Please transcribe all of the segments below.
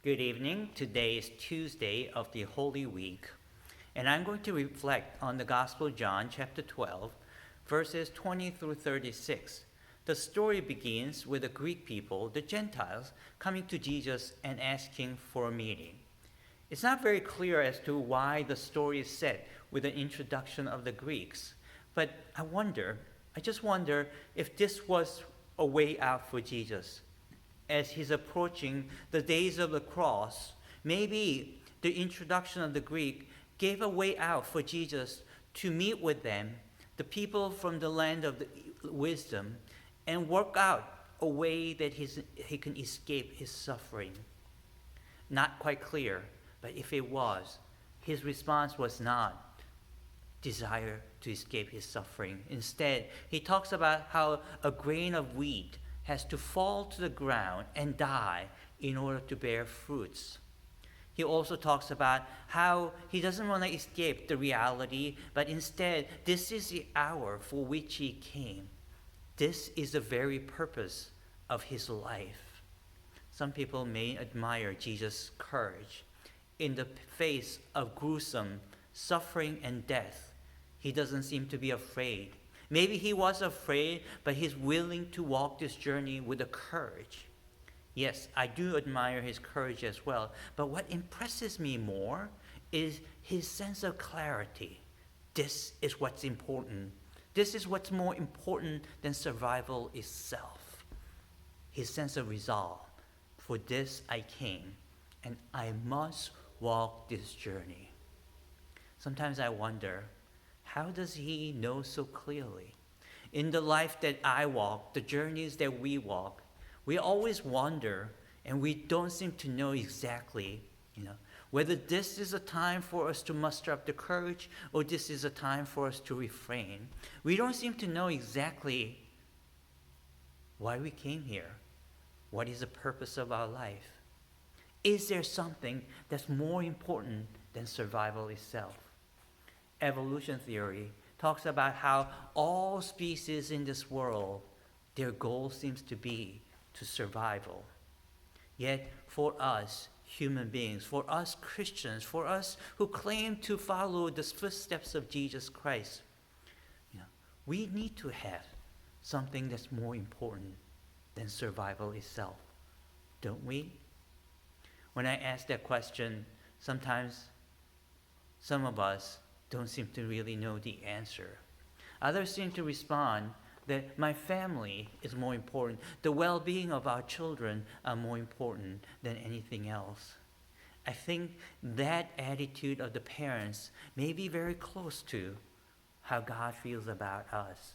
Good evening. Today is Tuesday of the Holy Week, and I'm going to reflect on the Gospel of John, chapter 12, verses 20 through 36. The story begins with the Greek people, the Gentiles, coming to Jesus and asking for a meeting. It's not very clear as to why the story is set with the introduction of the Greeks, but I just wonder if this was a way out for Jesus. As he's approaching the days of the cross, maybe the introduction of the Greek gave a way out for Jesus to meet with them, the people from the land of the wisdom, and work out a way that he can escape his suffering. Not quite clear, but if it was, his response was not desire to escape his suffering. Instead, he talks about how a grain of wheat has to fall to the ground and die in order to bear fruits. He also talks about how he doesn't want to escape the reality, but instead, this is the hour for which he came. This is the very purpose of his life. Some people may admire Jesus' courage. In the face of gruesome suffering and death, he doesn't seem to be afraid. Maybe he was afraid, but he's willing to walk this journey with a courage. Yes, I do admire his courage as well, but what impresses me more is his sense of clarity. This is what's important. This is what's more important than survival itself. His sense of resolve. For this I came, and I must walk this journey. Sometimes I wonder, how does he know so clearly? In the life that I walk, the journeys that we walk, we always wonder, and we don't seem to know exactly, whether this is a time for us to muster up the courage or this is a time for us to refrain. We don't seem to know exactly why we came here. What is the purpose of our life? Is there something that's more important than survival itself? Evolution theory talks about how all species in this world, their goal seems to be to survival. Yet for us human beings, for us Christians, for us who claim to follow the footsteps of Jesus Christ, we need to have something that's more important than survival itself, don't we? When I ask that question, sometimes some of us don't seem to really know the answer. Others seem to respond that my family is more important. The well-being of our children are more important than anything else. I think that attitude of the parents may be very close to how God feels about us.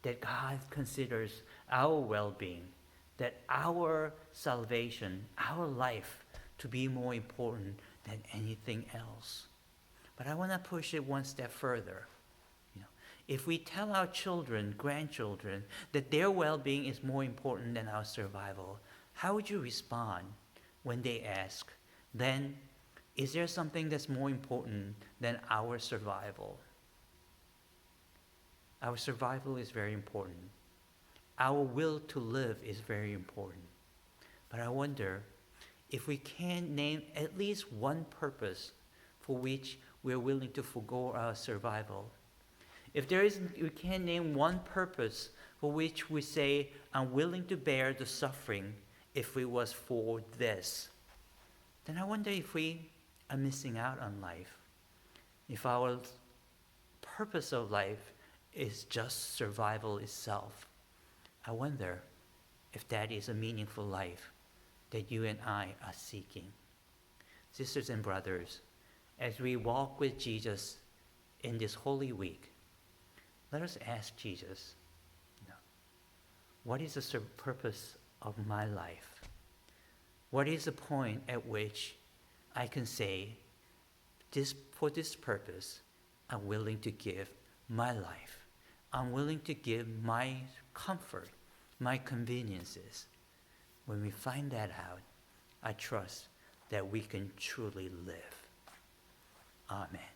That God considers our well-being, that our salvation, our life, to be more important than anything else. But I want to push it one step further. If we tell our children, grandchildren, that their well-being is more important than our survival, how would you respond when they ask, then, is there something that's more important than our survival? Our survival is very important. Our will to live is very important. But I wonder if we can name at least one purpose for which we're willing to forgo our survival. If we can name one purpose for which we say, I'm willing to bear the suffering if it was for this, then I wonder if we are missing out on life. If our purpose of life is just survival itself, I wonder if that is a meaningful life that you and I are seeking. Sisters and brothers, as we walk with Jesus in this Holy Week, let us ask Jesus, what is the purpose of my life? What is the point at which I can say, for this purpose, I'm willing to give my life. I'm willing to give my comfort, my conveniences. When we find that out, I trust that we can truly live. Amen.